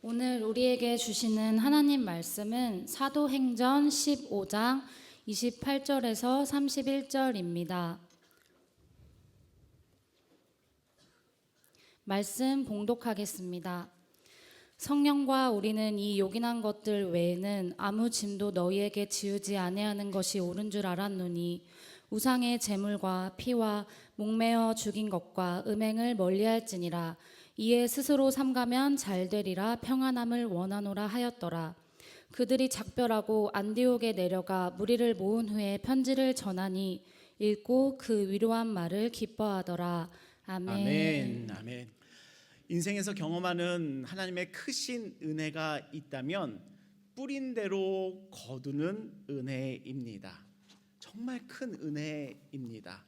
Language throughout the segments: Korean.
오늘 우리에게 주시는 하나님 말씀은 사도행전 15장 28절에서 31절입니다. 말씀 봉독하겠습니다. 성령과 우리는 이 요긴한 것들 외에는 아무 짐도 너희에게 지우지 아니하는 것이 옳은 줄 알았노니 우상의 제물과 피와 목매어 죽인 것과 음행을 멀리할지니라. 이에 스스로 삼가면 잘되리라 평안함을 원하노라 하였더라. 그들이 작별하고 안디옥에 내려가 무리를 모은 후에 편지를 전하니 읽고 그 위로한 말을 기뻐하더라. 아멘. 아멘. 아멘. 인생에서 경험하는 하나님의 크신 은혜가 있다면 뿌린 대로 거두는 은혜입니다. 정말 큰 은혜입니다.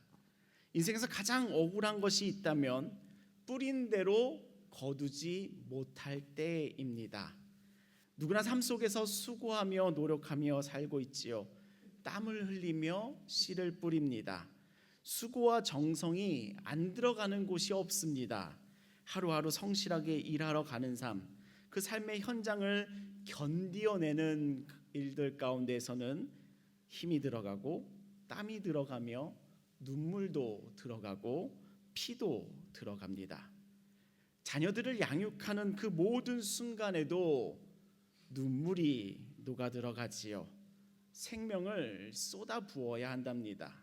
인생에서 가장 억울한 것이 있다면 뿌린 대로 거두지 못할 때입니다. 누구나 삶 속에서 수고하며 노력하며 살고 있지요. 땀을 흘리며 씨를 뿌립니다. 수고와 정성이 안 들어가는 곳이 없습니다. 하루하루 성실하게 일하러 가는 삶, 그 삶의 현장을 견디어내는 일들 가운데에서는 힘이 들어가고 땀이 들어가며 눈물도 들어가고 피도 들어갑니다. 자녀들을 양육하는 그 모든 순간에도 눈물이 녹아 들어가지요. 생명을 쏟아 부어야 한답니다.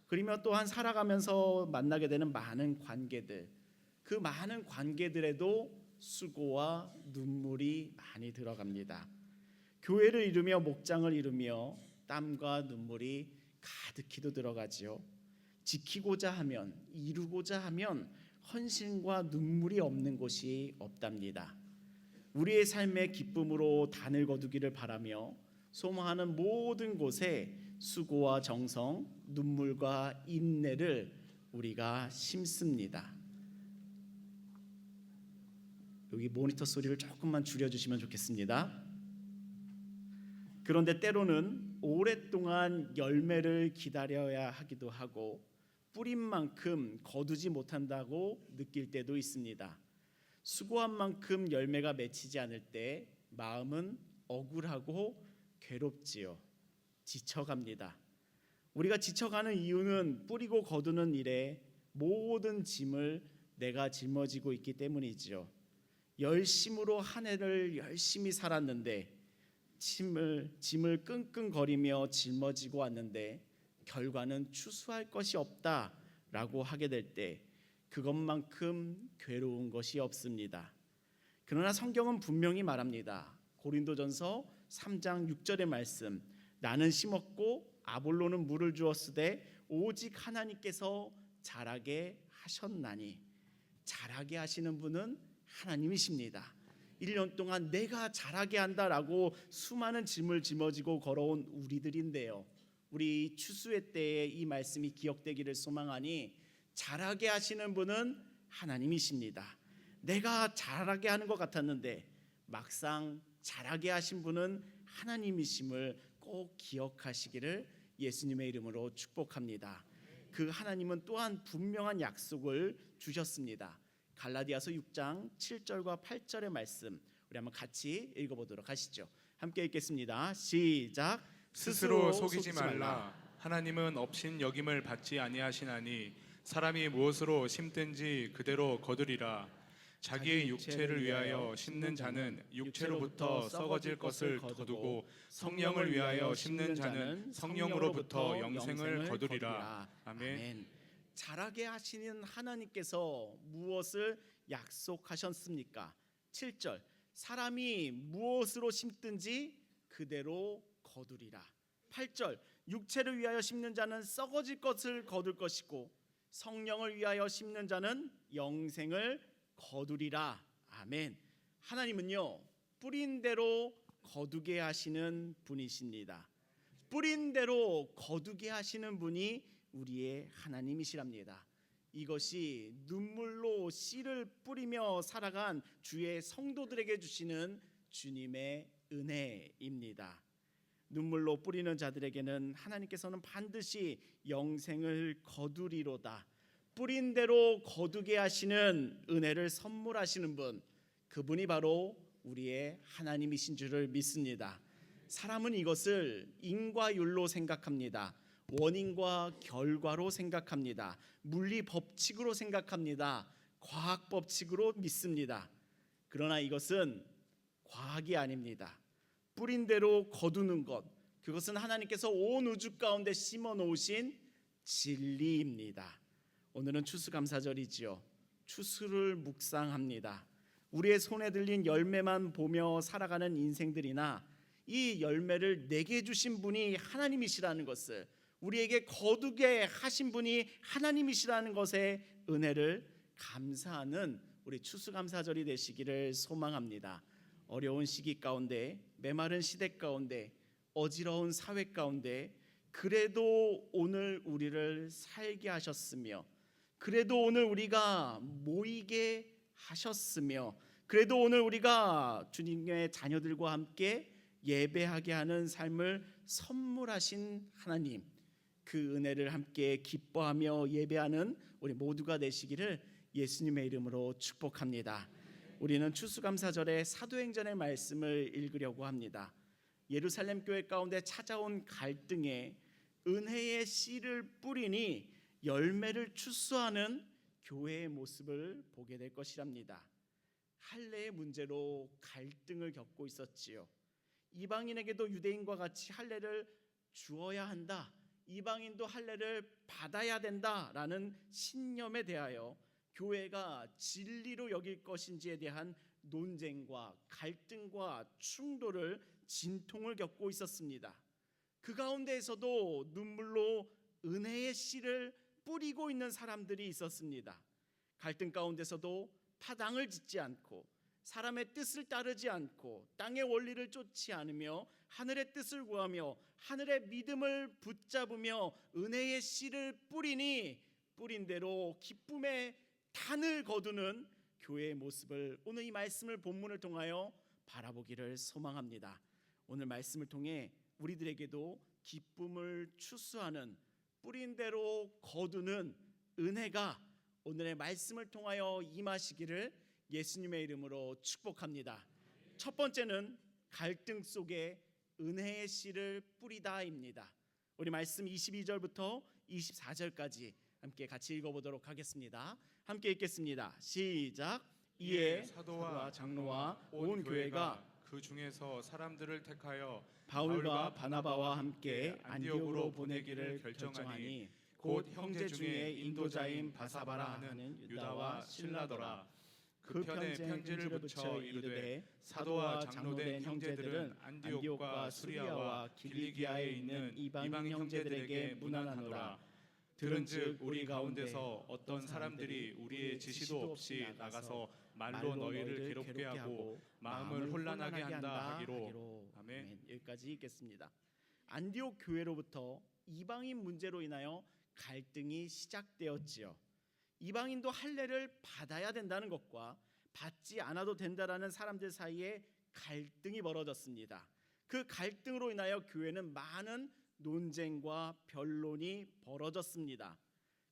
그러며 또한 살아가면서 만나게 되는 많은 관계들, 그 많은 관계들에도 수고와 눈물이 많이 들어갑니다. 교회를 이루며 목장을 이루며 땀과 눈물이 가득히도 들어가지요. 지키고자 하면, 이루고자 하면 헌신과 눈물이 없는 곳이 없답니다. 우리의 삶의 기쁨으로 단을 거두기를 바라며 소망하는 모든 곳에 수고와 정성, 눈물과 인내를 우리가 심습니다. 여기 모니터 소리를 조금만 줄여주시면 좋겠습니다. 그런데 때로는 오랫동안 열매를 기다려야 하기도 하고 뿌린 만큼 거두지 못한다고 느낄 때도 있습니다. 수고한 만큼 열매가 맺히지 않을 때 마음은 억울하고 괴롭지요. 지쳐갑니다. 우리가 지쳐가는 이유는 뿌리고 거두는 일에 모든 짐을 내가 짊어지고 있기 때문이지요. 열심으로 한 해를 열심히 살았는데 짐을 끙끙거리며 짊어지고 왔는데 결과는 추수할 것이 없다라고 하게 될 때 그것만큼 괴로운 것이 없습니다. 그러나 성경은 분명히 말합니다. 고린도전서 3장 6절의 말씀, 나는 심었고 아볼로는 물을 주었으되 오직 하나님께서 자라게 하셨나니. 자라게 하시는 분은 하나님이십니다. 1년 동안 내가 자라게 한다라고 수많은 짐을 짊어지고 걸어온 우리들인데요, 우리 추수의 때에 이 말씀이 기억되기를 소망하니 자라게 하시는 분은 하나님이십니다. 내가 자라게 하는 것 같았는데 막상 자라게 하신 분은 하나님이심을 꼭 기억하시기를 예수님의 이름으로 축복합니다. 그 하나님은 또한 분명한 약속을 주셨습니다. 갈라디아서 6장 7절과 8절의 말씀 우리 한번 같이 읽어보도록 하시죠. 함께 읽겠습니다. 시작. 스스로 속이지 말라. 하나님은 업신 여김을 받지 아니하시나니 사람이 무엇으로 심든지 그대로 거두리라. 자기의 육체를 위하여 심는 자는 육체로부터 썩어질 것을 거두고 성령을 위하여 심는 자는 성령으로부터 영생을 거두리라. 아멘. 자라게 하시는 하나님께서 무엇을 약속하셨습니까? 7절, 사람이 무엇으로 심든지 그대로 거두리라. 8절, 육체를 위하여 심는 자는 썩어질 것을 거둘 것이고 성령을 위하여 심는 자는 영생을 거두리라. 아멘. 하나님은요, 뿌린 대로 거두게 하시는 분이십니다. 뿌린 대로 거두게 하시는 분이 우리의 하나님이시랍니다. 이것이 눈물로 씨를 뿌리며 살아간 주의 성도들에게 주시는 주님의 은혜입니다. 눈물로 뿌리는 자들에게는 하나님께서는 반드시 영생을 거두리로다. 뿌린 대로 거두게 하시는 은혜를 선물하시는 분, 그분이 바로 우리의 하나님이신 줄을 믿습니다. 사람은 이것을 인과율로 생각합니다. 원인과 결과로 생각합니다. 물리 법칙으로 생각합니다. 과학 법칙으로 믿습니다. 그러나 이것은 과학이 아닙니다. 뿌린 대로 거두는 것, 그것은 하나님께서 온 우주 가운데 심어 놓으신 진리입니다. 오늘은 추수감사절이지요. 추수를 묵상합니다. 우리의 손에 들린 열매만 보며 살아가는 인생들이나 이 열매를 내게 주신 분이 하나님이시라는 것을, 우리에게 거두게 하신 분이 하나님이시라는 것에 은혜를 감사하는 우리 추수감사절이 되시기를 소망합니다. 어려운 시기 가운데, 메마른 시대 가운데, 어지러운 사회 가운데 그래도 오늘 우리를 살게 하셨으며, 그래도 오늘 우리가 모이게 하셨으며, 그래도 오늘 우리가 주님의 자녀들과 함께 예배하게 하는 삶을 선물하신 하나님, 그 은혜를 함께 기뻐하며 예배하는 우리 모두가 되시기를 예수님의 이름으로 축복합니다. 우리는 추수감사절에 사도행전의 말씀을 읽으려고 합니다. 예루살렘 교회 가운데 찾아온 갈등에 은혜의 씨를 뿌리니 열매를 추수하는 교회의 모습을 보게 될 것이랍니다. 할례의 문제로 갈등을 겪고 있었지요. 이방인에게도 유대인과 같이 할례를 주어야 한다, 이방인도 할례를 받아야 된다라는 신념에 대하여 교회가 진리로 여길 것인지에 대한 논쟁과 갈등과 충돌을, 진통을 겪고 있었습니다. 그 가운데에서도 눈물로 은혜의 씨를 뿌리고 있는 사람들이 있었습니다. 갈등 가운데서도 파당을 짓지 않고 사람의 뜻을 따르지 않고 땅의 원리를 쫓지 않으며 하늘의 뜻을 구하며 하늘의 믿음을 붙잡으며 은혜의 씨를 뿌리니 뿌린 대로 기쁨의 단을 거두는 교회의 모습을 오늘 이 말씀을 본문을 통하여 바라보기를 소망합니다. 오늘 말씀을 통해 우리들에게도 기쁨을 추수하는, 뿌린 대로 거두는 은혜가 오늘의 말씀을 통하여 임하시기를 예수님의 이름으로 축복합니다. 첫 번째는 갈등 속에 은혜의 씨를 뿌리다입니다. 우리 말씀 22절부터 24절까지 함께 같이 읽어보도록 하겠습니다. 함께 읽겠습니다. 시작. 이에 사도와 장로와 온 교회가 그 중에서 사람들을 택하여 바울과 바나바와 함께 안디옥으로 보내기를 결정하니 곧 형제 중에 인도자인 바사바라 하는 유다와 실라더라. 그 편에 편지를 붙여 이르되 사도와 장로된 형제들은 안디옥과 수리아와 길리기아에 있는 이방인 형제들에게 문안하노라. 들은즉 우리 가운데서 어떤 사람들이 우리의 지시도 없이 나가서 말로 너희를 괴롭게 하고 마음을 혼란하게 한다 하기로. 아멘. 여기까지 읽겠습니다. 안디옥 교회로부터 이방인 문제로 인하여 갈등이 시작되었지요. 이방인도 할례를 받아야 된다는 것과 받지 않아도 된다라는 사람들 사이에 갈등이 벌어졌습니다. 그 갈등으로 인하여 교회는 많은 논쟁과 변론이 벌어졌습니다.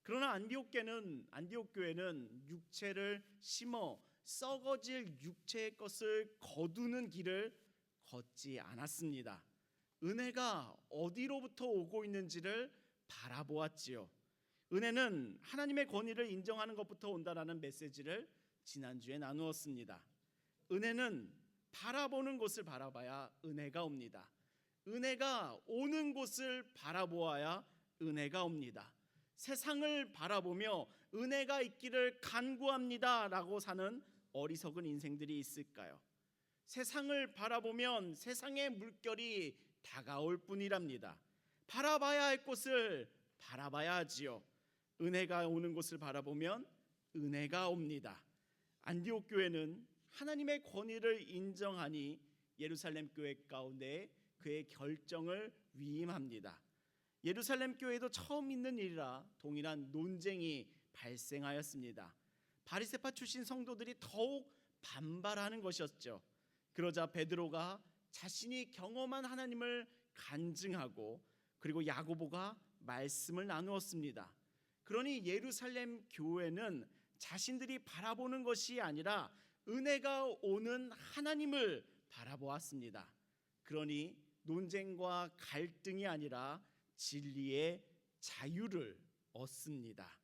그러나 안디옥 교회는 육체를 심어 썩어질 육체의 것을 거두는 길을 걷지 않았습니다. 은혜가 어디로부터 오고 있는지를 바라보았지요. 은혜는 하나님의 권위를 인정하는 것부터 온다라는 메시지를 지난주에 나누었습니다. 은혜는 바라보는 곳을 바라봐야 은혜가 옵니다. 은혜가 오는 곳을 바라보아야 은혜가 옵니다. 세상을 바라보며 은혜가 있기를 간구합니다 라고 사는 어리석은 인생들이 있을까요? 세상을 바라보면 세상의 물결이 다가올 뿐이랍니다. 바라봐야 할 곳을 바라봐야 하지요. 은혜가 오는 곳을 바라보면 은혜가 옵니다. 안디옥 교회는 하나님의 권위를 인정하니 예루살렘 교회 가운데 그의 결정을 위임합니다. 예루살렘 교회도 처음 있는 일이라 동일한 논쟁이 발생하였습니다. 바리새파 출신 성도들이 더욱 반발하는 것이었죠. 그러자 베드로가 자신이 경험한 하나님을 간증하고 그리고 야고보가 말씀을 나누었습니다. 그러니 예루살렘 교회는 자신들이 바라보는 것이 아니라 은혜가 오는 하나님을 바라보았습니다. 그러니 논쟁과 갈등이 아니라 진리의 자유를 얻습니다.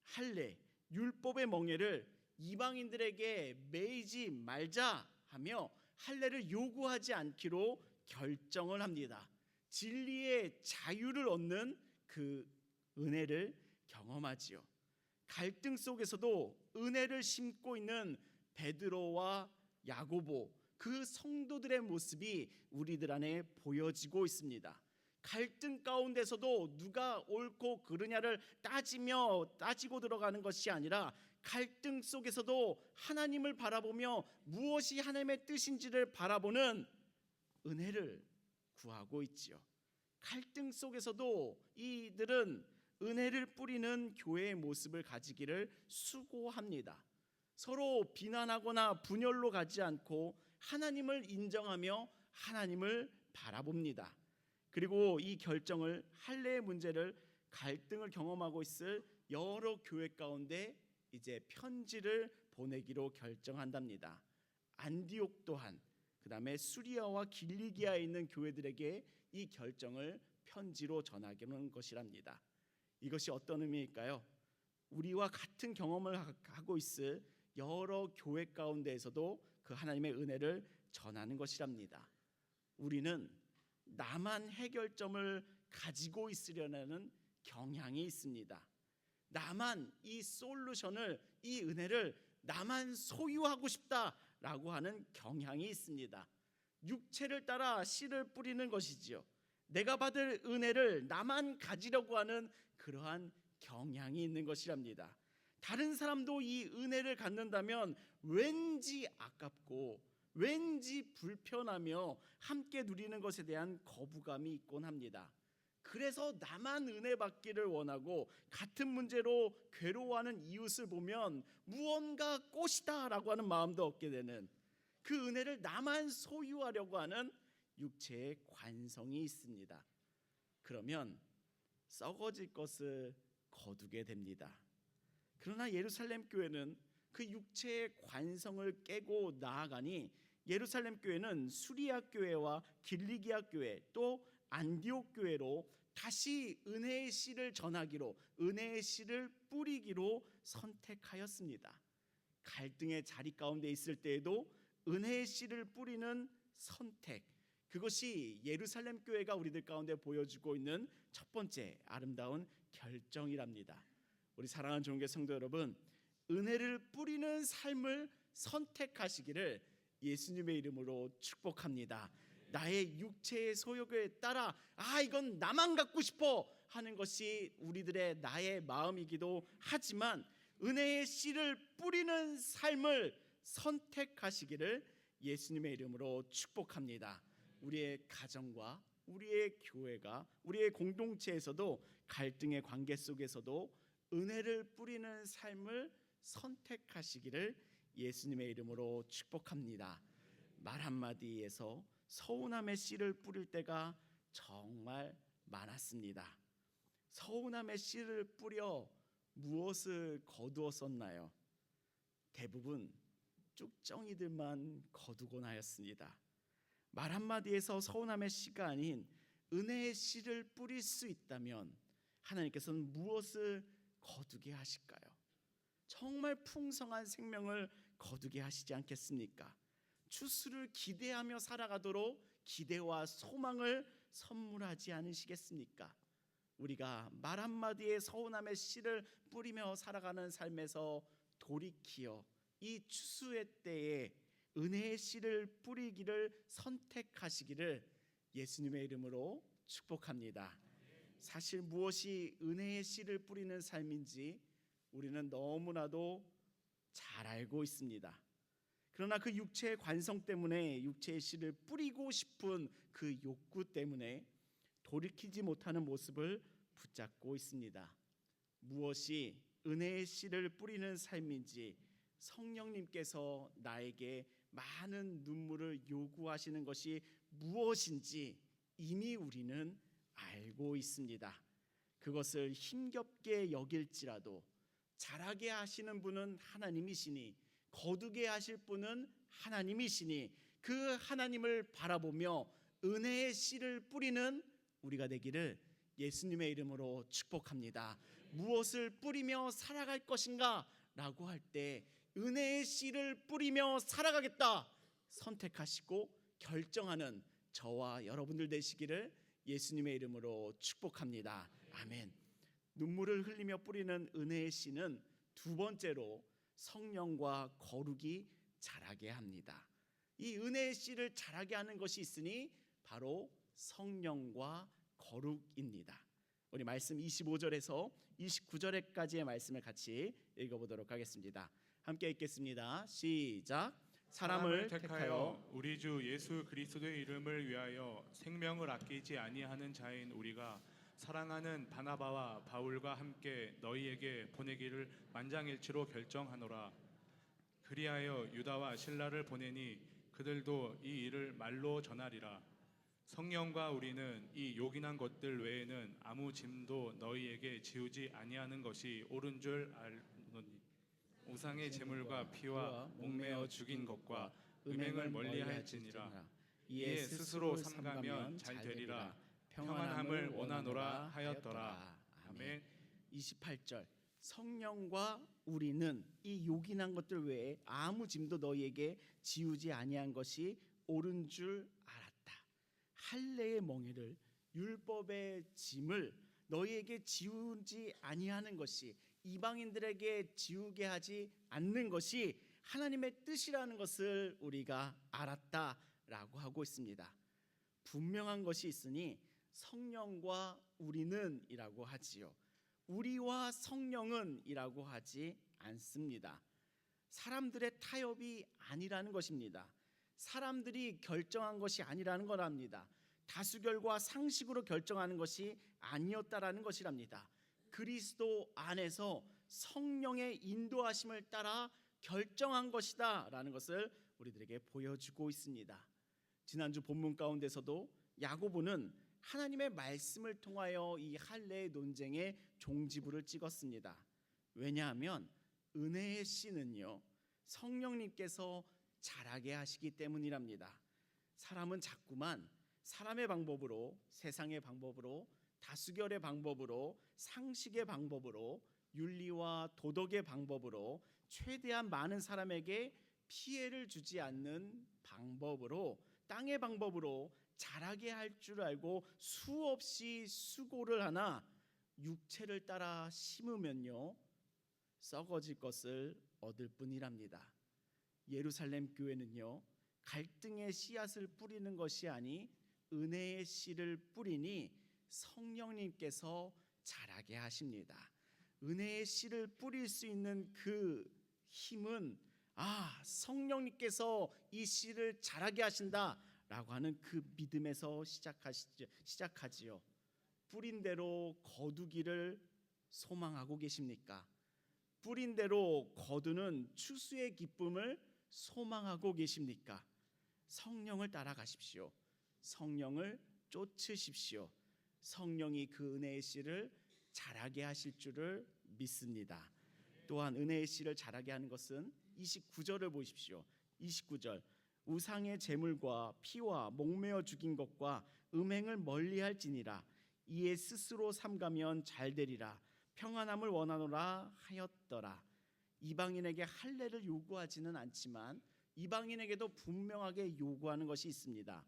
할례, 율법의 멍에를 이방인들에게 매이지 말자 하며 할례를 요구하지 않기로 결정을 합니다. 진리의 자유를 얻는 그 은혜를 경험하지요. 갈등 속에서도 은혜를 심고 있는 베드로와 야고보, 그 성도들의 모습이 우리들 안에 보여지고 있습니다. 갈등 가운데서도 누가 옳고 그르냐를 따지고 들어가는 것이 아니라 갈등 속에서도 하나님을 바라보며 무엇이 하나님의 뜻인지를 바라보는 은혜를 구하고 있지요. 갈등 속에서도 이들은 은혜를 뿌리는 교회의 모습을 가지기를 수고합니다. 서로 비난하거나 분열로 가지 않고 하나님을 인정하며 하나님을 바라봅니다. 그리고 이 결정을 할례의 문제를 갈등을 경험하고 있을 여러 교회 가운데 이제 편지를 보내기로 결정한답니다. 안디옥 또한 그다음에 수리아와 길리기아에 있는 교회들에게 이 결정을 편지로 전하기는 것이랍니다. 이것이 어떤 의미일까요? 우리와 같은 경험을 하고 있을 여러 교회 가운데에서도 그 하나님의 은혜를 전하는 것이랍니다. 우리는 나만 해결점을 가지고 있으려는 경향이 있습니다. 나만 이 솔루션을, 이 은혜를 나만 소유하고 싶다라고 하는 경향이 있습니다. 육체를 따라 씨를 뿌리는 것이지요. 내가 받을 은혜를 나만 가지려고 하는 그러한 경향이 있는 것이랍니다. 다른 사람도 이 은혜를 갖는다면 왠지 아깝고 왠지 불편하며 함께 누리는 것에 대한 거부감이 있곤 합니다. 그래서 나만 은혜 받기를 원하고 같은 문제로 괴로워하는 이웃을 보면 무언가 꽃이다라고 하는 마음도 얻게 되는, 그 은혜를 나만 소유하려고 하는 육체의 관성이 있습니다. 그러면 썩어질 것을 거두게 됩니다. 그러나 예루살렘 교회는 그 육체의 관성을 깨고 나아가니 예루살렘 교회는 수리아 교회와 길리기아 교회 또 안디옥 교회로 다시 은혜의 씨를 전하기로, 은혜의 씨를 뿌리기로 선택하였습니다. 갈등의 자리 가운데 있을 때에도 은혜의 씨를 뿌리는 선택, 그것이 예루살렘 교회가 우리들 가운데 보여주고 있는 첫 번째 아름다운 결정이랍니다. 우리 사랑하는 종교 성도 여러분, 은혜를 뿌리는 삶을 선택하시기를 예수님의 이름으로 축복합니다. 나의 육체의 소욕에 따라 이건 나만 갖고 싶어 하는 것이 우리들의 나의 마음이기도 하지만 은혜의 씨를 뿌리는 삶을 선택하시기를 예수님의 이름으로 축복합니다. 우리의 가정과 우리의 교회가, 우리의 공동체에서도 갈등의 관계 속에서도 은혜를 뿌리는 삶을 선택하시기를 예수님의 이름으로 축복합니다. 말 한마디에서 서운함의 씨를 뿌릴 때가 정말 많았습니다. 서운함의 씨를 뿌려 무엇을 거두었었나요? 대부분 쭉정이들만 거두곤 하였습니다. 말 한마디에서 서운함의 씨가 아닌 은혜의 씨를 뿌릴 수 있다면 하나님께서는 무엇을 거두게 하실까요? 정말 풍성한 생명을 거두게 하시지 않겠습니까? 추수를 기대하며 살아가도록 기대와 소망을 선물하지 않으시겠습니까? 우리가 말 한마디에 서운함의 씨를 뿌리며 살아가는 삶에서 돌이키어 이 추수의 때에 은혜의 씨를 뿌리기를 선택하시기를 예수님의 이름으로 축복합니다. 사실 무엇이 은혜의 씨를 뿌리는 삶인지 우리는 너무나도 잘 알고 있습니다. 그러나 그 육체의 관성 때문에, 육체의 씨를 뿌리고 싶은 그 욕구 때문에 돌이키지 못하는 모습을 붙잡고 있습니다. 무엇이 은혜의 씨를 뿌리는 삶인지, 성령님께서 나에게 많은 눈물을 요구하시는 것이 무엇인지 이미 우리는 알고 있습니다. 그것을 힘겹게 여길지라도 잘하게 하시는 분은 하나님이시니 거두게 하실 분은 하나님이시니 그 하나님을 바라보며 은혜의 씨를 뿌리는 우리가 되기를 예수님의 이름으로 축복합니다. 무엇을 뿌리며 살아갈 것인가 라고 할 때 은혜의 씨를 뿌리며 살아가겠다 선택하시고 결정하는 저와 여러분들 되시기를 예수님의 이름으로 축복합니다. 아멘. 눈물을 흘리며 뿌리는 은혜의 씨는 두 번째로 성령과 거룩이 자라게 합니다. 이 은혜의 씨를 자라게 하는 것이 있으니 바로 성령과 거룩입니다. 우리 말씀 25절에서 29절까지의 말씀을 같이 읽어보도록 하겠습니다. 함께 읽겠습니다. 시작. 사람을 택하여 우리 주 예수 그리스도의 이름을 위하여 생명을 아끼지 아니하는 자인 우리가 사랑하는 바나바와 바울과 함께 너희에게 보내기를 만장일치로 결정하노라. 그리하여 유다와 실라를 보내니 그들도 이 일을 말로 전하리라. 성령과 우리는 이 요긴한 것들 외에는 아무 짐도 너희에게 지우지 아니하는 것이 옳은 줄 알노니 우상의 제물과 피와 목매어 죽인 것과 음행을 멀리할지니라. 이에 스스로 삼가면 잘 되리라. 평안함을 원하노라 하였더라. 아멘. 28절 성령과 우리는 이 요긴한 것들 외에 아무 짐도 너희에게 지우지 아니한 것이 옳은 줄 알았다. 할례의 멍에를 율법의 짐을 너희에게 지우지 아니하는 것이 이방인들에게 지우게 하지 않는 것이 하나님의 뜻이라는 것을 우리가 알았다라고 하고 있습니다. 분명한 것이 있으니 성령과 우리는 이라고 하지요. 우리와 성령은 이라고 하지 않습니다. 사람들의 타협이 아니라는 것입니다. 사람들이 결정한 것이 아니라는 거랍니다. 다수결과 상식으로 결정하는 것이 아니었다라는 것이랍니다. 그리스도 안에서 성령의 인도하심을 따라 결정한 것이다 라는 것을 우리들에게 보여주고 있습니다. 지난주 본문 가운데서도 야고보는 하나님의 말씀을 통하여 이 할례의 논쟁의 종지부를 찍었습니다. 왜냐하면 은혜의 씨는요 성령님께서 자라게 하시기 때문이랍니다. 사람은 자꾸만 사람의 방법으로, 세상의 방법으로, 다수결의 방법으로, 상식의 방법으로, 윤리와 도덕의 방법으로 최대한 많은 사람에게 피해를 주지 않는 방법으로, 땅의 방법으로 자라게 할 줄 알고 수없이 수고를 하나 육체를 따라 심으면요 썩어질 것을 얻을 뿐이랍니다. 예루살렘 교회는요 갈등의 씨앗을 뿌리는 것이 아니 은혜의 씨를 뿌리니 성령님께서 자라게 하십니다. 은혜의 씨를 뿌릴 수 있는 그 힘은 성령님께서 이 씨를 자라게 하신다라고 하는 그 믿음에서 시작하지요. 뿌린 대로 거두기를 소망하고 계십니까? 뿌린 대로 거두는 추수의 기쁨을 소망하고 계십니까? 성령을 따라가십시오. 성령을 쫓으십시오. 성령이 그 은혜의 씨를 자라게 하실 줄을 믿습니다. 또한 은혜의 씨를 자라게 하는 것은 29절을 보십시오. 29절 우상의 제물과 피와 목매어 죽인 것과 음행을 멀리할지니라. 이에 스스로 삼가면 잘 되리라. 평안함을 원하노라 하였더라. 이방인에게 할례를 요구하지는 않지만 이방인에게도 분명하게 요구하는 것이 있습니다.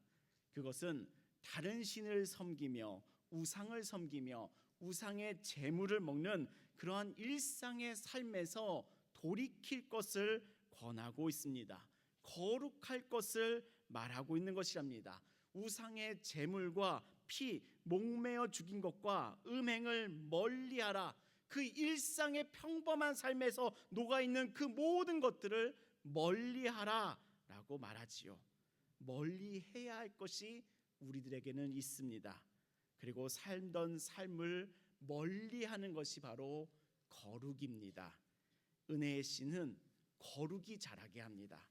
그것은 다른 신을 섬기며 우상을 섬기며 우상의 제물을 먹는 그러한 일상의 삶에서 돌이킬 것을 권하고 있습니다. 거룩할 것을 말하고 있는 것이랍니다. 우상의 제물과 피, 목매어 죽인 것과 음행을 멀리하라. 그 일상의 평범한 삶에서 녹아있는 그 모든 것들을 멀리하라 라고 말하지요. 멀리해야 할 것이 우리들에게는 있습니다. 그리고 살던 삶을 멀리하는 것이 바로 거룩입니다. 은혜의 씨는 거룩이 자라게 합니다.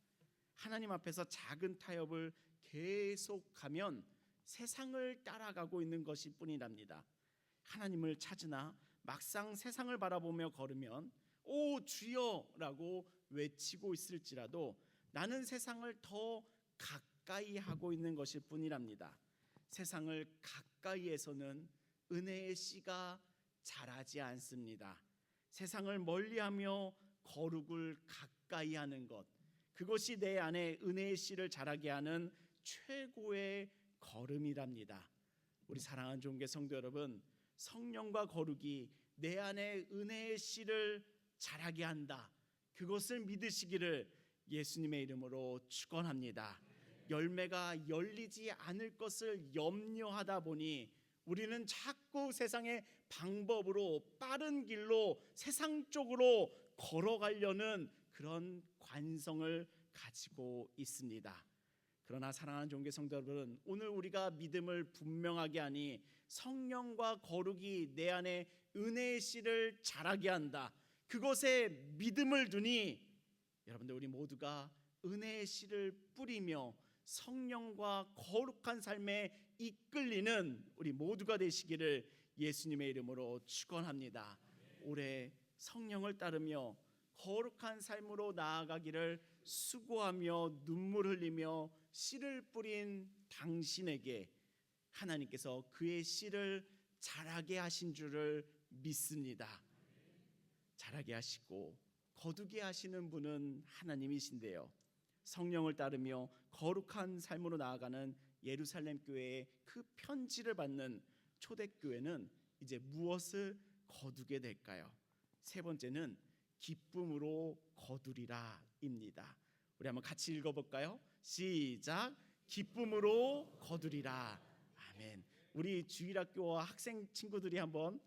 하나님 앞에서 작은 타협을 계속하면 세상을 따라가고 있는 것일 뿐이랍니다. 하나님을 찾으나 막상 세상을 바라보며 걸으면 오 주여 라고 외치고 있을지라도 나는 세상을 더 가까이 하고 있는 것일 뿐이랍니다. 세상을 가까이에서는 은혜의 씨가 자라지 않습니다. 세상을 멀리하며 거룩을 가까이 하는 것, 그것이 내 안에 은혜의 씨를 자라게 하는 최고의 걸음이랍니다. 우리 사랑하는 종교 성도 여러분, 성령과 거룩이 내 안에 은혜의 씨를 자라게 한다, 그것을 믿으시기를 예수님의 이름으로 축원합니다. 열매가 열리지 않을 것을 염려하다 보니 우리는 자꾸 세상의 방법으로 빠른 길로 세상 쪽으로 걸어가려는 그런 관성을 가지고 있습니다. 그러나 사랑하는 종교 성도 여러분, 오늘 우리가 믿음을 분명하게 하니 성령과 거룩이 내 안에 은혜의 씨를 자라게 한다, 그것에 믿음을 두니 여러분들, 우리 모두가 은혜의 씨를 뿌리며 성령과 거룩한 삶에 이끌리는 우리 모두가 되시기를 예수님의 이름으로 축원합니다. 올해 성령을 따르며 거룩한 삶으로 나아가기를 수고하며 눈물 흘리며 씨를 뿌린 당신에게 하나님께서 그의 씨를 자라게 하신 줄을 믿습니다. 자라게 하시고 거두게 하시는 분은 하나님이신데요, 성령을 따르며 거룩한 삶으로 나아가는 예루살렘 교회의 그 편지를 받는 초대교회는 이제 무엇을 거두게 될까요? 세 번째는 기쁨으로 거두리라입니다. 우리 한번 같이 읽어볼까요? 시작. 기쁨으로 거두리라. 아멘. 우리 주일학교와 학생 친구들이 한번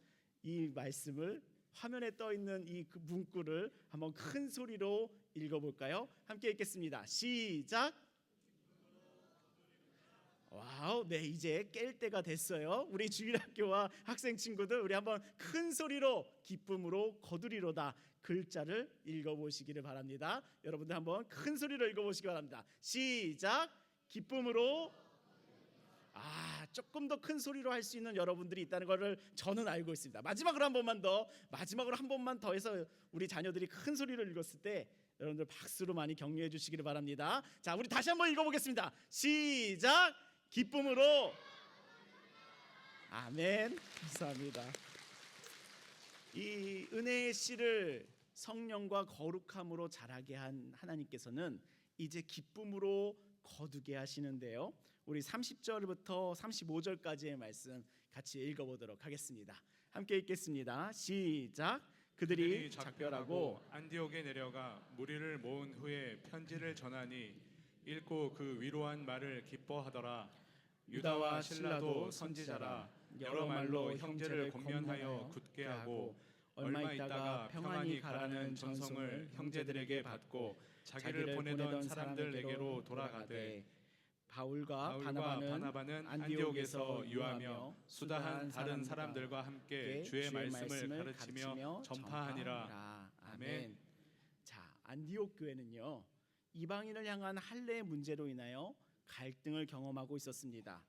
이 말씀을, 화면에 떠 있는 이 문구를 한번 큰 소리로 읽어볼까요? 함께 읽겠습니다. 시작. 와우, 네, 이제 깰 때가 됐어요. 우리 주일학교와 학생 친구들, 우리 한번 큰 소리로 기쁨으로 거두리로다 글자를 읽어보시기를 바랍니다. 여러분들 한번 큰 소리로 읽어보시기 바랍니다. 시작. 기쁨으로. 조금 더 큰 소리로 할 수 있는 여러분들이 있다는 것을 저는 알고 있습니다. 마지막으로 한 번만 더 해서 우리 자녀들이 큰 소리로 읽었을 때 여러분들 박수로 많이 격려해 주시기를 바랍니다. 자, 우리 다시 한번 읽어보겠습니다. 시작. 기쁨으로. 아멘. 감사합니다. 이 은혜의 씨를 성령과 거룩함으로 자라게 한 하나님께서는 이제 기쁨으로 거두게 하시는데요, 우리 30절부터 35절까지의 말씀 같이 읽어보도록 하겠습니다. 함께 읽겠습니다. 시작. 그들이 작별하고 안디옥에 내려가 무리를 모은 후에 편지를 전하니 읽고 그 위로한 말을 기뻐하더라. 유다와 실라도 선지자라, 여러 말로 형제를 권면하여 굳게 하고 얼마 있다가 평안히 가라는 전성을 형제들에게 받고 자기를 보내던 사람들에게로 돌아가되, 바울과 바나바는 안디옥에서 유하며 수다한 다른 사람들과 함께 주의 말씀을 가르치며 전파하니라. 아멘. 자, 안디옥 교회는요, 이방인을 향한 할례의 문제로 인하여 갈등을 경험하고 있었습니다.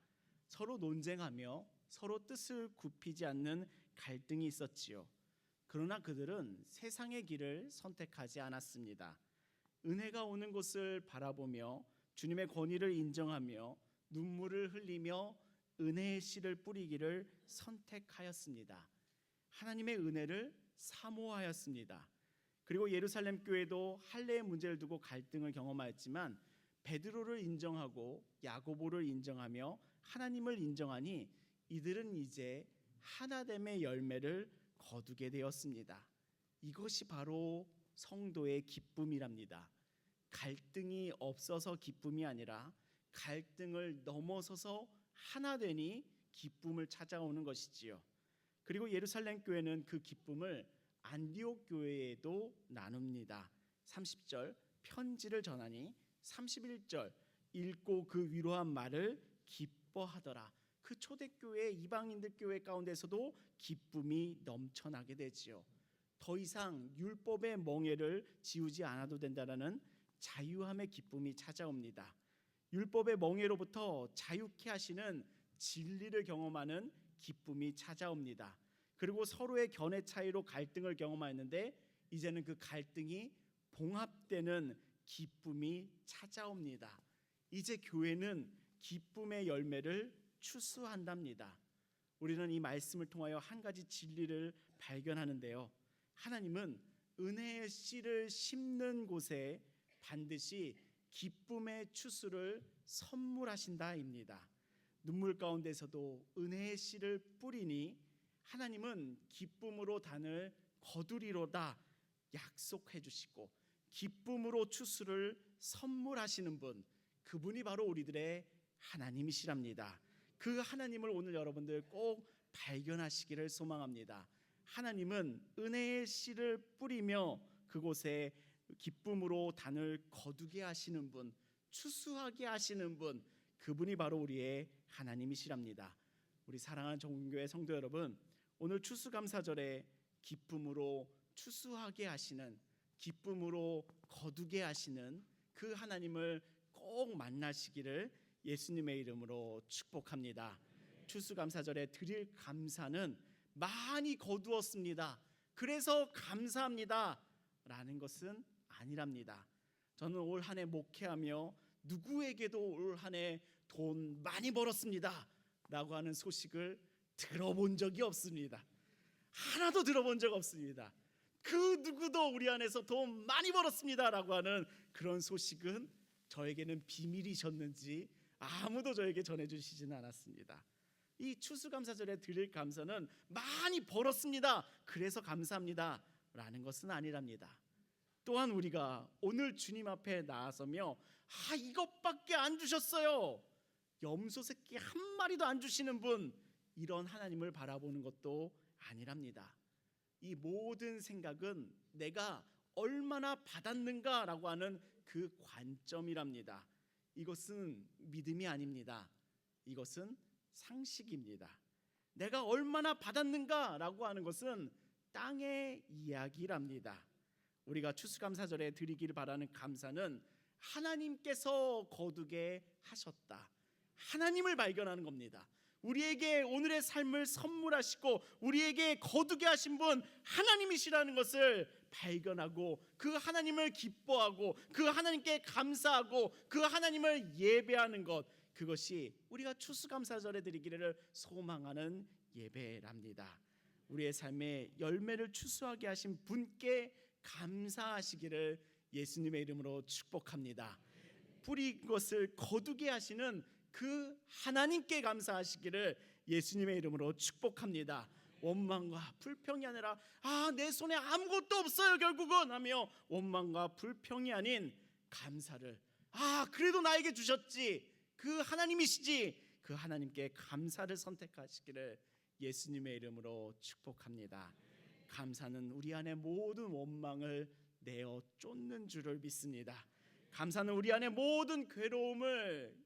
서로 논쟁하며 서로 뜻을 굽히지 않는 갈등이 있었지요. 그러나 그들은 세상의 길을 선택하지 않았습니다. 은혜가 오는 곳을 바라보며 주님의 권위를 인정하며 눈물을 흘리며 은혜의 씨를 뿌리기를 선택하였습니다. 하나님의 은혜를 사모하였습니다. 그리고 예루살렘 교회도 할례의 문제를 두고 갈등을 경험하였지만 베드로를 인정하고 야고보를 인정하며 하나님을 인정하니 이들은 이제 하나됨의 열매를 거두게 되었습니다. 이것이 바로 성도의 기쁨이랍니다. 갈등이 없어서 기쁨이 아니라 갈등을 넘어서서 하나 되니 기쁨을 찾아오는 것이지요. 그리고 예루살렘 교회는 그 기쁨을 안디옥 교회에도 나눕니다. 30절 편지를 전하니 31절 읽고 그 위로한 말을 기뻐하더라. 그 초대교회 이방인들 교회 가운데서도 기쁨이 넘쳐나게 되지요. 더 이상 율법의 멍에를 지우지 않아도 된다라는 자유함의 기쁨이 찾아옵니다. 율법의 멍에로부터 자유케 하시는 진리를 경험하는 기쁨이 찾아옵니다. 그리고 서로의 견해 차이로 갈등을 경험하였는데 이제는 그 갈등이 봉합되는 기쁨이 찾아옵니다. 이제 교회는 기쁨의 열매를 추수한답니다. 우리는 이 말씀을 통하여 한 가지 진리를 발견하는데요. 하나님은 은혜의 씨를 심는 곳에 반드시 기쁨의 추수를 선물하신다입니다. 눈물 가운데서도 은혜의 씨를 뿌리니 하나님은 기쁨으로 단을 거두리로다 약속해 주시고 기쁨으로 추수를 선물하시는 분, 그분이 바로 우리들의 하나님이시랍니다. 그 하나님을 오늘 여러분들 꼭 발견하시기를 소망합니다. 하나님은 은혜의 씨를 뿌리며 그곳에 기쁨으로 단을 거두게 하시는 분, 추수하게 하시는 분, 그분이 바로 우리의 하나님이시랍니다. 우리 사랑하는 정교회 성도 여러분, 오늘 추수감사절에 기쁨으로 추수하게 하시는, 기쁨으로 거두게 하시는 그 하나님을 꼭 만나시기를 예수님의 이름으로 축복합니다. 추수감사절에 드릴 감사는 많이 거두었습니다, 그래서 감사합니다 라는 것은 아니랍니다. 저는 올 한 해 목회하며 누구에게도 올 한 해 돈 많이 벌었습니다 라고 하는 소식을 들어본 적이 없습니다. 하나도 들어본 적 없습니다. 그 누구도 우리 안에서 돈 많이 벌었습니다 라고 하는 그런 소식은 저에게는 비밀이셨는지 아무도 저에게 전해주시지는 않았습니다. 이 추수감사절에 드릴 감사는 많이 벌었습니다, 그래서 감사합니다 라는 것은 아니랍니다. 또한 우리가 오늘 주님 앞에 나아서며 이것밖에 안 주셨어요, 염소 새끼 한 마리도 안 주시는 분, 이런 하나님을 바라보는 것도 아니랍니다. 이 모든 생각은 내가 얼마나 받았는가라고 하는 그 관점이랍니다. 이것은 믿음이 아닙니다. 이것은 상식입니다. 내가 얼마나 받았는가라고 하는 것은 땅의 이야기랍니다. 우리가 추수감사절에 드리기를 바라는 감사는 하나님께서 거두게 하셨다, 하나님을 발견하는 겁니다. 우리에게 오늘의 삶을 선물하시고 우리에게 거두게 하신 분 하나님이시라는 것을 발견하고 그 하나님을 기뻐하고 그 하나님께 감사하고 그 하나님을 예배하는 것, 그것이 우리가 추수감사절에 드리기를 소망하는 예배랍니다. 우리의 삶의 열매를 추수하게 하신 분께 감사하시기를 예수님의 이름으로 축복합니다. 뿌린 것을 거두게 하시는 그 하나님께 감사하시기를 예수님의 이름으로 축복합니다. 원망과 불평이 아니라 내 손에 아무것도 없어요 결국은 하며 원망과 불평이 아닌 감사를, 그래도 나에게 주셨지, 그 하나님이시지, 그 하나님께 감사를 선택하시기를 예수님의 이름으로 축복합니다. 감사는 우리 안에 모든 원망을 내어 쫓는 줄을 믿습니다. 감사는 우리 안에 모든 괴로움을,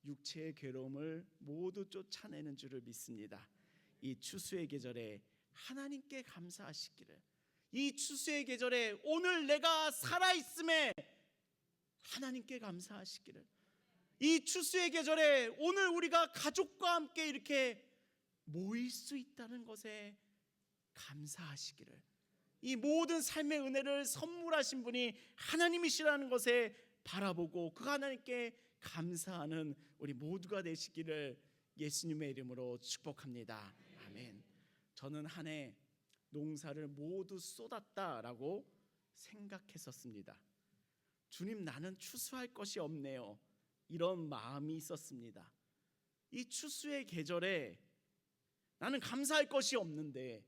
육체의 괴로움을 모두 쫓아내는 줄을 믿습니다. 이 추수의 계절에 하나님께 감사하시기를, 이 추수의 계절에 오늘 내가 살아있음에 하나님께 감사하시기를, 이 추수의 계절에 오늘 우리가 가족과 함께 이렇게 모일 수 있다는 것에 감사하시기를, 이 모든 삶의 은혜를 선물하신 분이 하나님이시라는 것에 바라보고 그 하나님께 감사하는 우리 모두가 되시기를 예수님의 이름으로 축복합니다. 아멘. 저는 한 해 농사를 모두 쏟았다라고 생각했었습니다. 주님, 나는 추수할 것이 없네요, 이런 마음이 있었습니다. 이 추수의 계절에 나는 감사할 것이 없는데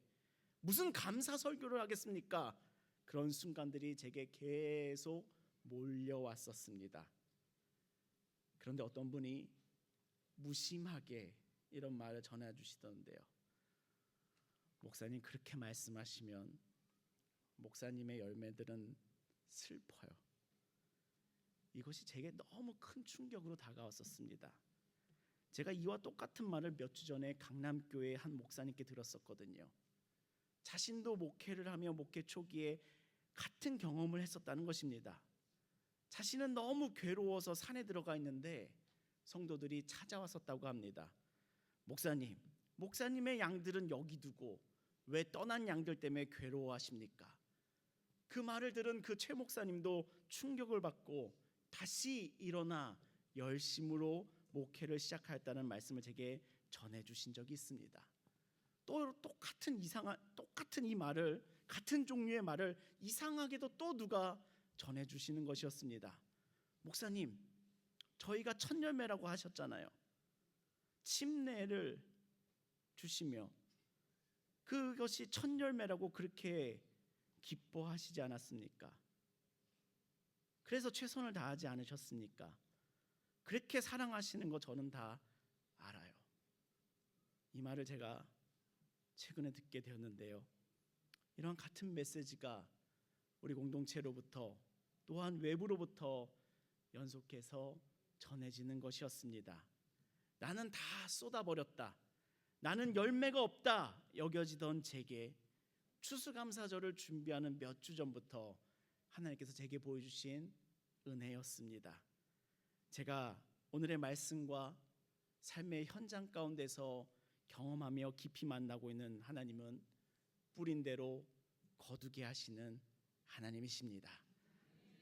무슨 감사 설교를 하겠습니까? 그런 순간들이 제게 계속 몰려왔었습니다. 그런데 어떤 분이 무심하게 이런 말을 전해주시던데요. 목사님, 그렇게 말씀하시면 목사님의 열매들은 슬퍼요. 이것이 제게 너무 큰 충격으로 다가왔었습니다. 제가 이와 똑같은 말을 몇 주 전에 강남교회 한 목사님께 들었었거든요. 자신도 목회를 하며 목회 초기에 같은 경험을 했었다는 것입니다. 자신은 너무 괴로워서 산에 들어가 있는데 성도들이 찾아왔었다고 합니다. 목사님, 목사님의 양들은 여기 두고 왜 떠난 양들 때문에 괴로워하십니까? 그 말을 들은 그 최 목사님도 충격을 받고 다시 일어나 열심으로 목회를 시작하였다는 말씀을 제게 전해주신 적이 있습니다. 또 똑같은 이 말을, 같은 종류의 말을 이상하게도 또 누가 전해주시는 것이었습니다. 목사님, 저희가 첫 열매라고 하셨잖아요. 침례를 주시며 그것이 첫 열매라고 그렇게 기뻐하시지 않았습니까? 그래서 최선을 다하지 않으셨습니까? 그렇게 사랑하시는 거 저는 다 알아요. 이 말을 제가 최근에 듣게 되었는데요. 이런 같은 메시지가 우리 공동체로부터 또한 외부로부터 연속해서 전해지는 것이었습니다. 나는 다 쏟아버렸다, 나는 열매가 없다 여겨지던 제게 추수감사절을 준비하는 몇 주 전부터 하나님께서 제게 보여주신 은혜였습니다. 제가 오늘의 말씀과 삶의 현장 가운데서 경험하며 깊이 만나고 있는 하나님은 뿌린 대로 거두게 하시는 하나님이십니다.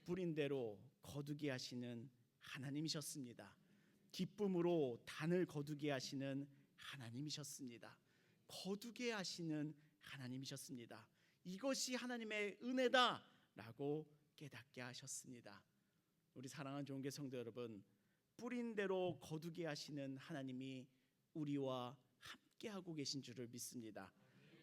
뿌린 대로 거두게 하시는 하나님이셨습니다. 기쁨으로 단을 거두게 하시는 하나님이셨습니다. 거두게 하시는 하나님이셨습니다. 이것이 하나님의 은혜다라고 깨닫게 하셨습니다. 우리 사랑하는 종교 성도 여러분, 뿌린 대로 거두게 하시는 하나님이 우리와 함께하고 계신 줄을 믿습니다.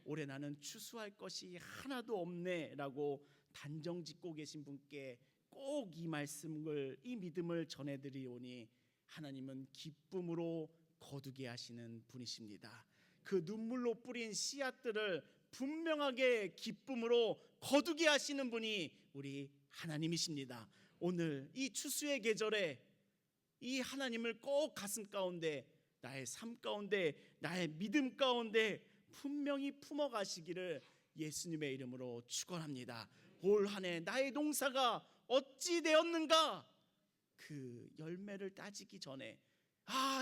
올해 나는 추수할 것이 하나도 없네라고 단정 짓고 계신 분께 꼭 이 말씀을, 이 믿음을 전해드리오니 하나님은 기쁨으로 거두게 하시는 분이십니다. 그 눈물로 뿌린 씨앗들을 분명하게 기쁨으로 거두게 하시는 분이 우리 하나님이십니다. 오늘 이 추수의 계절에 이 하나님을 꼭 가슴 가운데, 나의 삶 가운데, 나의 믿음 가운데 분명히 품어가시기를 예수님의 이름으로 축원합니다. 올 한 해 나의 농사가 어찌 되었는가, 그 열매를 따지기 전에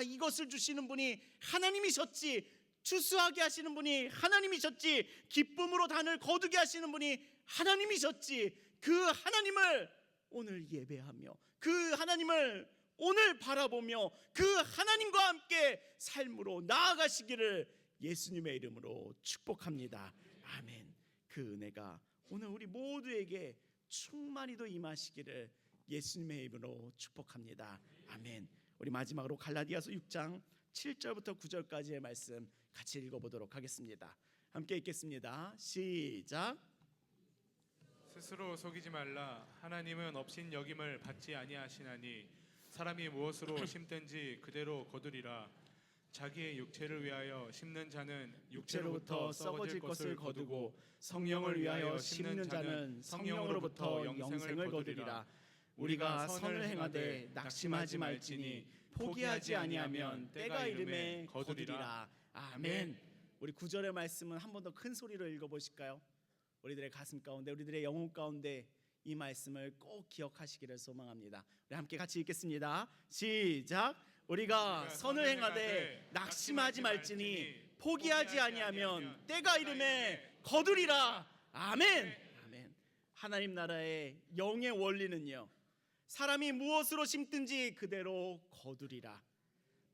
이것을 주시는 분이 하나님이셨지, 추수하게 하시는 분이 하나님이셨지, 기쁨으로 단을 거두게 하시는 분이 하나님이셨지, 그 하나님을 오늘 예배하며 그 하나님을 오늘 바라보며 그 하나님과 함께 삶으로 나아가시기를 예수님의 이름으로 축복합니다. 아멘. 그 은혜가 오늘 우리 모두에게 충만히도 임하시기를 예수님의 이름으로 축복합니다. 아멘. 우리 마지막으로 갈라디아서 6장 7절부터 9절까지의 말씀 같이 읽어보도록 하겠습니다. 함께 읽겠습니다. 시작. 스스로 속이지 말라. 하나님은 없인 여김을 받지 아니하시나니 사람이 무엇으로 심든지 그대로 거두리라. 자기의 육체를 위하여 심는 자는 육체로부터 썩어질 것을 거두고 성령을 위하여 심는 자는 성령으로부터 영생을 거두리라. 우리가 선을 행하되 낙심하지 말지니 포기하지 아니하면 때가 이름에 거두리라. 아멘. 우리 9절의 말씀은 한 번 더 큰 소리로 읽어보실까요? 우리들의 가슴 가운데, 우리들의 영혼 가운데 이 말씀을 꼭 기억하시기를 소망합니다. 우리 함께 같이 읽겠습니다. 시작. 우리가 선을 행하되 낙심하지 말지니 포기하지 아니하면 때가 이름에 거두리라. 아멘. 아멘. 하나님 나라의 영의 원리는요, 사람이 무엇으로 심든지 그대로 거두리라.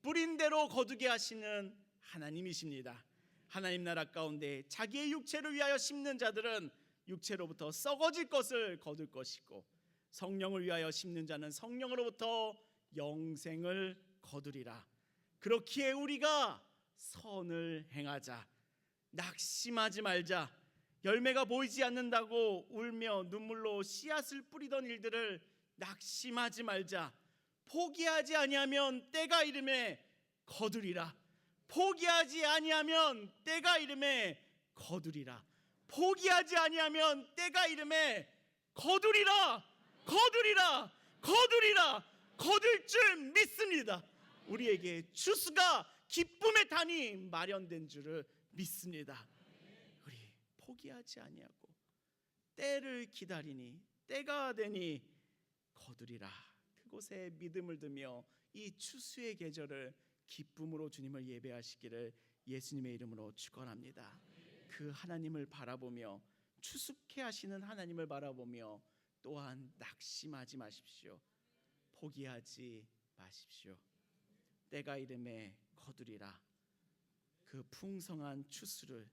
뿌린 대로 거두게 하시는 하나님이십니다. 하나님 나라 가운데 자기의 육체를 위하여 심는 자들은 육체로부터 썩어질 것을 거둘 것이고, 성령을 위하여 심는 자는 성령으로부터 영생을 거두리라. 그렇기에 우리가 선을 행하자, 낙심하지 말자. 열매가 보이지 않는다고 울며 눈물로 씨앗을 뿌리던 일들을 낙심하지 말자. 포기하지 아니하면 때가 이름에 거두리라. 포기하지 아니하면 때가 이름에 거두리라. 포기하지 아니하면 때가 이름에 거두리라. 거두리라. 거두리라. 거둘 줄 믿습니다. 우리에게 추수가 기쁨의 단이 마련된 줄을 믿습니다. 우리 포기하지 아니하고 때를 기다리니 때가 되니 거두리라. 그곳에 믿음을 두며 이 추수의 계절을 기쁨으로 주님을 예배하시기를 예수님의 이름으로 축원합니다. 그 하나님을 바라보며 추수케 하시는 하나님을 바라보며 또한 낙심하지 마십시오. 포기하지 마십시오. 때가 이름에 거두리라. 그 풍성한 추수를,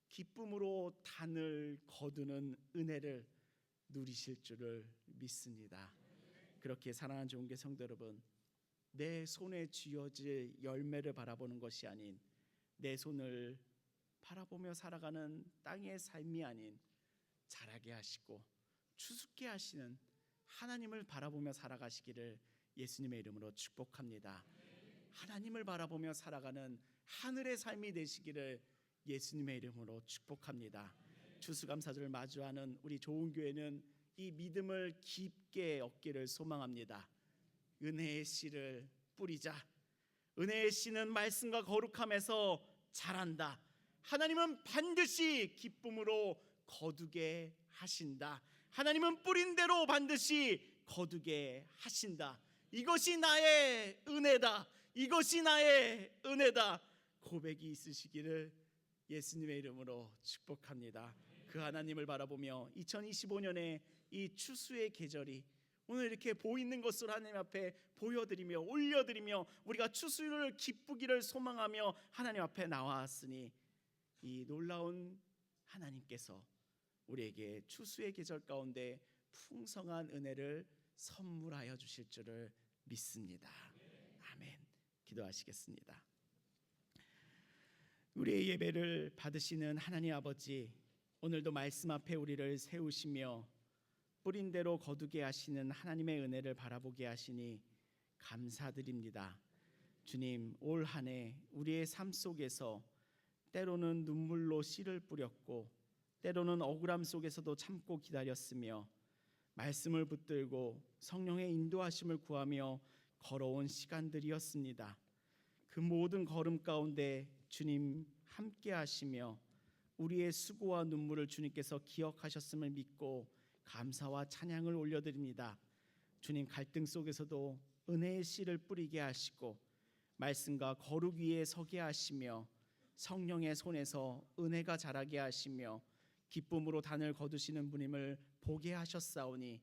기쁨으로 단을 거두는 은혜를 누리실 줄을 믿습니다. 그렇게 사랑하는 좋은 교 성도 여러분, 내 손에 쥐어질 열매를 바라보는 것이 아닌 내 손을 바라보며 살아가는 땅의 삶이 아닌 자라게 하시고 추수케 하시는 하나님을 바라보며 살아가시기를 예수님의 이름으로 축복합니다. 하나님을 바라보며 살아가는 하늘의 삶이 되시기를 예수님의 이름으로 축복합니다. 추수감사절을 마주하는 우리 좋은 교회는 이 믿음을 깊게 얻기를 소망합니다. 은혜의 씨를 뿌리자. 은혜의 씨는 말씀과 거룩함에서 자란다. 하나님은 반드시 기쁨으로 거두게 하신다. 하나님은 뿌린 대로 반드시 거두게 하신다. 이것이 나의 은혜다. 이것이 나의 은혜다. 고백이 있으시기를 예수님의 이름으로 축복합니다. 그 하나님을 바라보며 2025년에 이 추수의 계절이 오늘 이렇게 보이는 것을 하나님 앞에 보여드리며 올려드리며 우리가 추수를 기쁘기를 소망하며 하나님 앞에 나왔으니 이 놀라운 하나님께서 우리에게 추수의 계절 가운데 풍성한 은혜를 선물하여 주실 줄을 믿습니다. 아멘. 기도하시겠습니다. 우리의 예배를 받으시는 하나님 아버지, 오늘도 말씀 앞에 우리를 세우시며 뿌린 대로 거두게 하시는 하나님의 은혜를 바라보게 하시니 감사드립니다. 주님, 올 한 해 우리의 삶 속에서 때로는 눈물로 씨를 뿌렸고 때로는 억울함 속에서도 참고 기다렸으며 말씀을 붙들고 성령의 인도하심을 구하며 걸어온 시간들이었습니다. 그 모든 걸음 가운데 주님 함께 하시며 우리의 수고와 눈물을 주님께서 기억하셨음을 믿고 감사와 찬양을 올려드립니다. 주님, 갈등 속에서도 은혜의 씨를 뿌리게 하시고 말씀과 거룩 위에 서게 하시며 성령의 손에서 은혜가 자라게 하시며 기쁨으로 단을 거두시는 분임을 보게 하셨사오니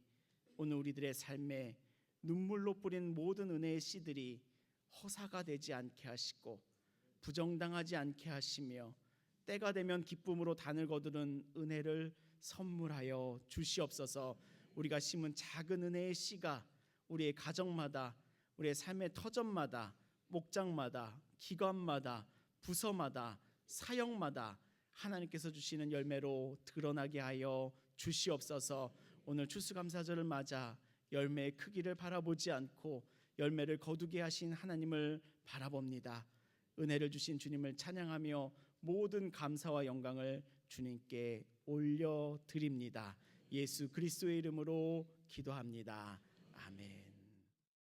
오늘 우리들의 삶에 눈물로 뿌린 모든 은혜의 씨들이 허사가 되지 않게 하시고 부정당하지 않게 하시며 때가 되면 기쁨으로 단을 거두는 은혜를 선물하여 주시옵소서. 우리가 심은 작은 은혜의 씨가 우리의 가정마다, 우리의 삶의 터전마다, 목장마다, 기관마다, 부서마다, 사역마다 하나님께서 주시는 열매로 드러나게 하여 주시옵소서. 오늘 추수감사절을 맞아 열매의 크기를 바라보지 않고 열매를 거두게 하신 하나님을 바라봅니다. 은혜를 주신 주님을 찬양하며 모든 감사와 영광을 주님께 올려드립니다. 예수 그리스도의 이름으로 기도합니다. 아멘.